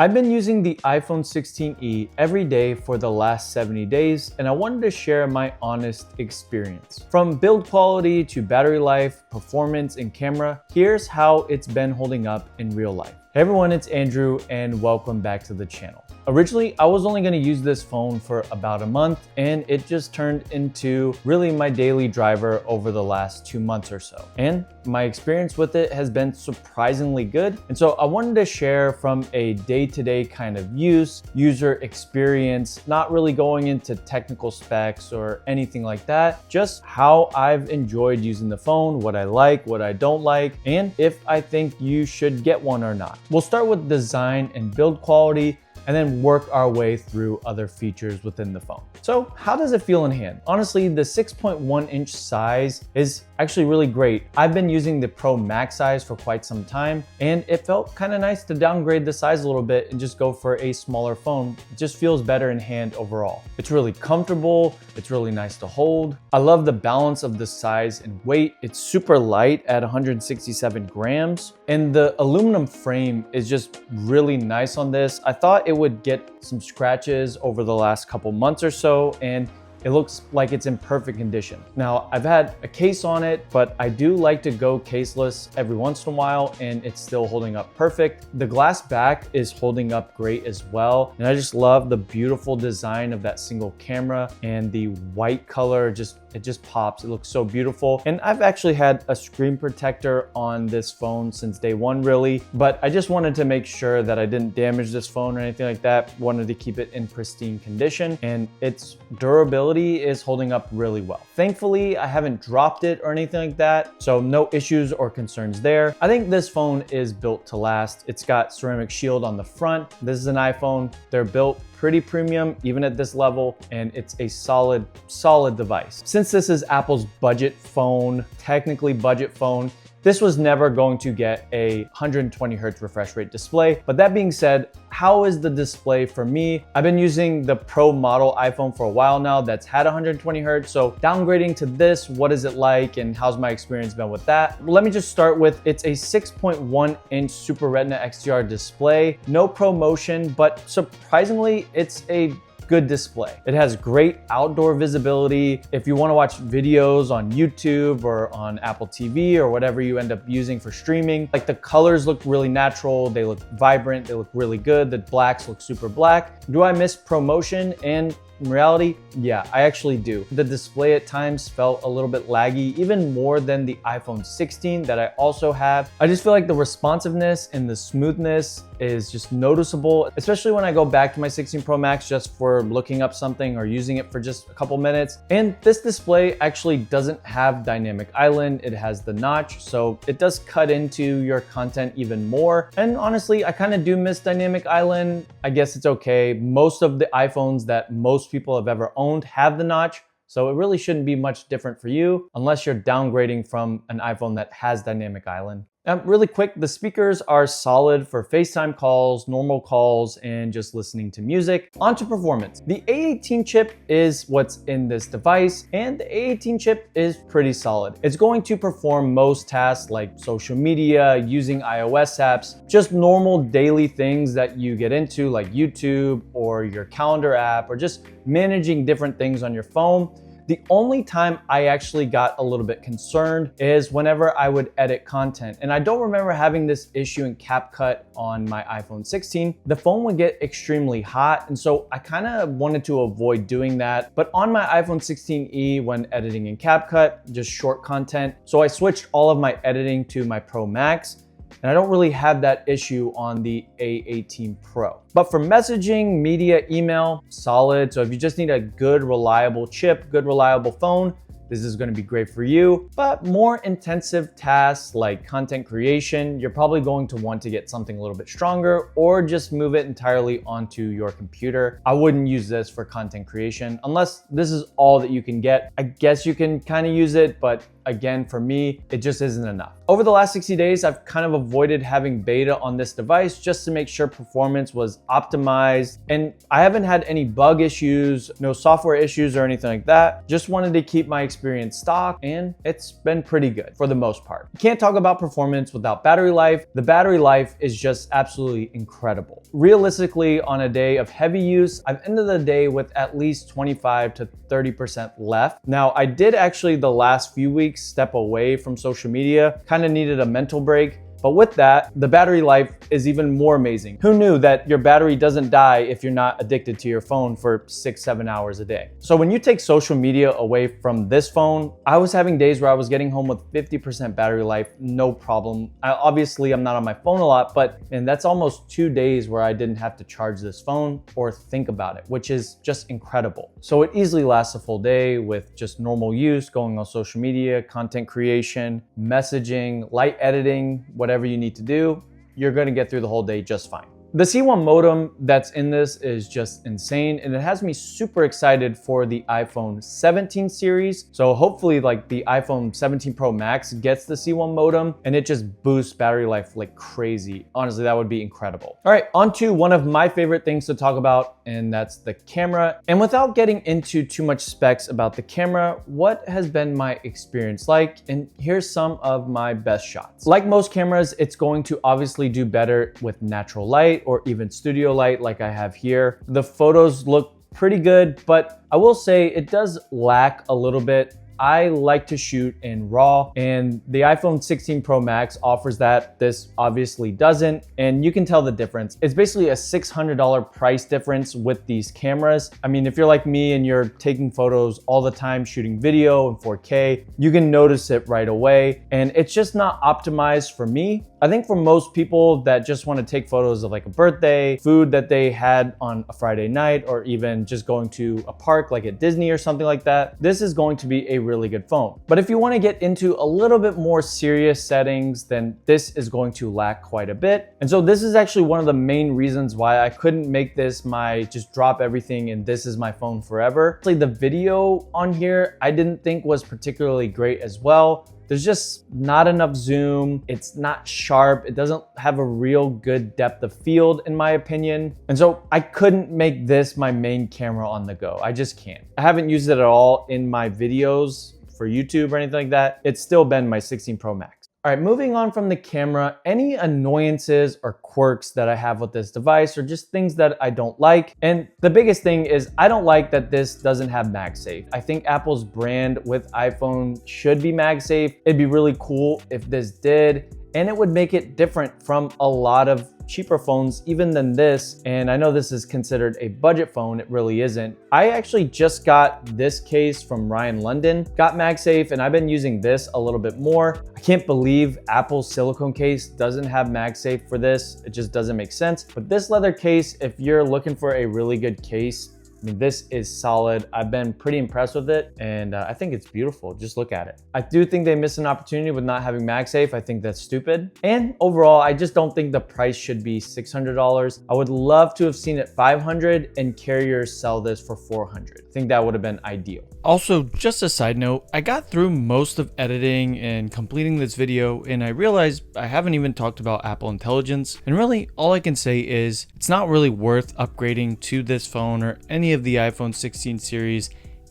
I've been using the iPhone 16e every day for the last 70 days, and I wanted to share my honest experience. From build quality to battery life, performance, and camera, here's how it's been holding up in real life. Hey everyone, it's Andrew, and welcome back to the channel. Originally, I was only going to use this phone for about a month, and it just turned into really my daily driver over the last 2 months or so. And my experience with it has been surprisingly good. And so I wanted to share from a day-to-day kind of user experience, not really going into technical specs or anything like that, just how I've enjoyed using the phone, what I like, what I don't like, and if I think you should get one or not. We'll start with design and build quality, and then work our way through other features within the phone. So how does it feel in hand? Honestly, the 6.1 inch size is actually really great. I've been using the Pro Max size for quite some time, and it felt kind of nice to downgrade the size a little bit and just go for a smaller phone. It just feels better in hand overall. It's really comfortable. It's really nice to hold. I love the balance of the size and weight. It's super light at 167 grams, and the aluminum frame is just really nice on this. I thought it would get some scratches over the last couple months or so, and it looks like it's in perfect condition. Now, I've had a case on it, but I do like to go caseless every once in a while, and it's still holding up perfect. The glass back is holding up great as well. And I just love the beautiful design of that single camera, and the white color, it just pops. It looks so beautiful. And I've actually had a screen protector on this phone since day one, really, but I just wanted to make sure that I didn't damage this phone or anything like that. Wanted to keep it in pristine condition, and its durability is holding up really well. Thankfully, I haven't dropped it or anything like that, so no issues or concerns there. I think this phone is built to last. It's got ceramic shield on the front. This is an iPhone. They're built pretty premium, even at this level, and it's a solid device. Since this is Apple's budget phone, technically budget phone, this was never going to get a 120 Hz refresh rate display. But that being said, how is the display for me? I've been using the Pro model iPhone for a while now that's had 120 Hz. So downgrading to this, what is it like and how's my experience been with that? Let me just start with, it's a 6.1 inch Super Retina XDR display. No ProMotion, but surprisingly, it's a good display. It has great outdoor visibility. If you want to watch videos on YouTube or on Apple TV or whatever you end up using for streaming, like the colors look really natural. They look vibrant. They look really good. The blacks look super black. Do I miss ProMotion? And in reality, yeah, I actually do. The display at times felt a little bit laggy, even more than the iPhone 16 that I also have. I just feel like the responsiveness and the smoothness is just noticeable, especially when I go back to my 16 Pro Max just for looking up something or using it for just a couple minutes. And this display actually doesn't have dynamic island. It has the notch, so it does cut into your content even more. And honestly, I kind of do miss dynamic island. I guess it's okay. Most of the iPhones that most people have ever owned have the notch, so it really shouldn't be much different for you unless you're downgrading from an iPhone that has dynamic island. Really quick, the speakers are solid for FaceTime calls, normal calls, and just listening to music. On to performance. The A18 chip is what's in this device, and the A18 chip is pretty solid. It's going to perform most tasks like social media, using iOS apps, just normal daily things that you get into like YouTube or your calendar app, or just managing different things on your phone. The only time I actually got a little bit concerned is whenever I would edit content. And I don't remember having this issue in CapCut on my iPhone 16. The phone would get extremely hot, and so I kind of wanted to avoid doing that. But on my iPhone 16e, when editing in CapCut, just short content, so I switched all of my editing to my Pro Max, and I don't really have that issue on the A18 Pro. But for messaging, media, email, solid. So if you just need a good, reliable chip, good, reliable phone, this is going to be great for you. But more intensive tasks like content creation, you're probably going to want to get something a little bit stronger, or just move it entirely onto your computer. I wouldn't use this for content creation unless this is all that you can get. I guess you can kind of use it, but again, for me, it just isn't enough. Over the last 60 days, I've kind of avoided having beta on this device just to make sure performance was optimized. And I haven't had any bug issues, no software issues or anything like that. Just wanted to keep my experience experienced stock, and it's been pretty good for the most part. You can't talk about performance without battery life. The battery life is just absolutely incredible. Realistically, on a day of heavy use, I've ended the day with at least 25 to 30% left. Now, I did actually the last few weeks step away from social media, kind of needed a mental break. But with that, the battery life is even more amazing. Who knew that your battery doesn't die if you're not addicted to your phone for 6-7 hours a day? So when you take social media away from this phone, I was having days where I was getting home with 50% battery life, no problem. Obviously, I'm not on my phone a lot, but and that's almost 2 days where I didn't have to charge this phone or think about it, which is just incredible. So it easily lasts a full day with just normal use, going on social media, content creation, messaging, light editing, whatever you need to do, you're gonna get through the whole day just fine. The C1 modem that's in this is just insane, and it has me super excited for the iPhone 17 series. So hopefully like the iPhone 17 Pro Max gets the C1 modem and it just boosts battery life like crazy. Honestly, that would be incredible. All right, on to one of my favorite things to talk about, and that's the camera. And without getting into too much specs about the camera, what has been my experience like? And here's some of my best shots. Like most cameras, it's going to obviously do better with natural light or even studio light like I have here. The photos look pretty good, but I will say it does lack a little bit. I like to shoot in RAW, and the iPhone 16 Pro Max offers that. This obviously doesn't, and you can tell the difference. It's basically a $600 price difference with these cameras. I mean, if you're like me and you're taking photos all the time, shooting video in 4K, you can notice it right away, and it's just not optimized for me. I think for most people that just want to take photos of like a birthday, food that they had on a Friday night, or even just going to a park like at Disney or something like that, this is going to be a really good phone. But if you want to get into a little bit more serious settings, then this is going to lack quite a bit. And so this is actually one of the main reasons why I couldn't make this my just drop everything and this is my phone forever. Actually, the video on here I didn't think was particularly great as well. There's just not enough zoom. It's not sharp. It doesn't have a real good depth of field in my opinion. And so I couldn't make this my main camera on the go. I just can't. I haven't used it at all in my videos for YouTube or anything like that. It's still been my 16 Pro Max. All right, moving on from the camera, any annoyances or quirks that I have with this device or just things that I don't like. And the biggest thing is I don't like that this doesn't have MagSafe. I think Apple's brand with iPhone should be MagSafe. It'd be really cool if this did, and it would make it different from a lot of cheaper phones even than this. And I know this is considered a budget phone, it really isn't. I actually just got this case from Ryan London, got MagSafe, and I've been using this a little bit more. I can't believe Apple's silicone case doesn't have MagSafe for this. It just doesn't make sense. But this leather case, if you're looking for a really good case, I mean, this is solid. I've been pretty impressed with it, and I think it's beautiful. Just look at it. I do think they missed an opportunity with not having MagSafe. I think that's stupid. And overall, I just don't think the price should be $600. I would love to have seen it $500 and carriers sell this for $400. I think that would have been ideal. Also, just a side note, I got through most of editing and completing this video, and I realized I haven't even talked about Apple Intelligence. And really, all I can say is it's not really worth upgrading to this phone or any of the iPhone 16 series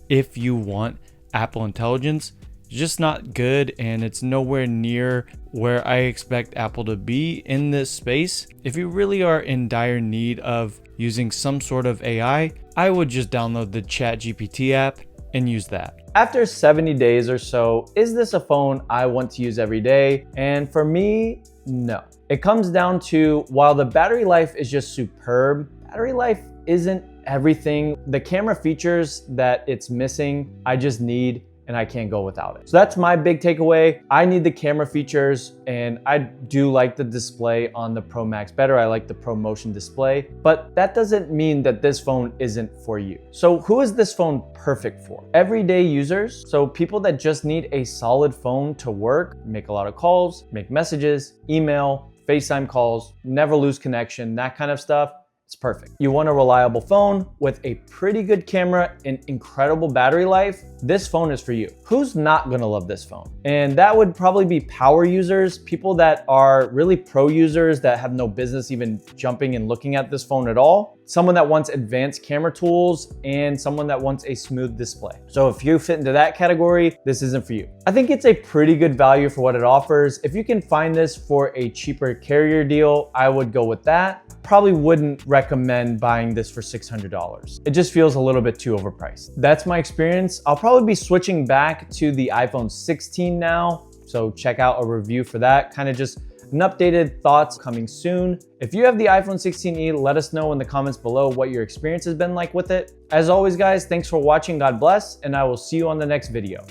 if you want Apple Intelligence. It's just not good, and it's nowhere near where I expect Apple to be in this space. If you really are in dire need of using some sort of AI, I would just download the ChatGPT app and use that. After 70 days or so, is this a phone I want to use every day? And for me, no. It comes down to, while the battery life is just superb, battery life isn't everything. The camera features that it's missing, I just need, and I can't go without it. So that's my big takeaway. I need the camera features, and I do like the display on the Pro Max better. I like the Pro Motion display, but that doesn't mean that this phone isn't for you. So who is this phone perfect for? Everyday users, so people that just need a solid phone to work, make a lot of calls, make messages, email, FaceTime calls, never lose connection, that kind of stuff. It's perfect. You want a reliable phone with a pretty good camera and incredible battery life? This phone is for you. Who's not gonna love this phone? And that would probably be power users, people that are really pro users that have no business even jumping and looking at this phone at all, someone that wants advanced camera tools, and someone that wants a smooth display. So if you fit into that category, this isn't for you. I think it's a pretty good value for what it offers. If you can find this for a cheaper carrier deal, I would go with that. Probably wouldn't recommend buying this for $600. It just feels a little bit too overpriced. That's my experience. I'll probably be switching back to the iPhone 16 now, so check out a review for that. Kind of just an updated thoughts coming soon. If you have the iPhone 16e, let us know in the comments below what your experience has been like with it. As always, guys, thanks for watching. God bless, and I will see you on the next video.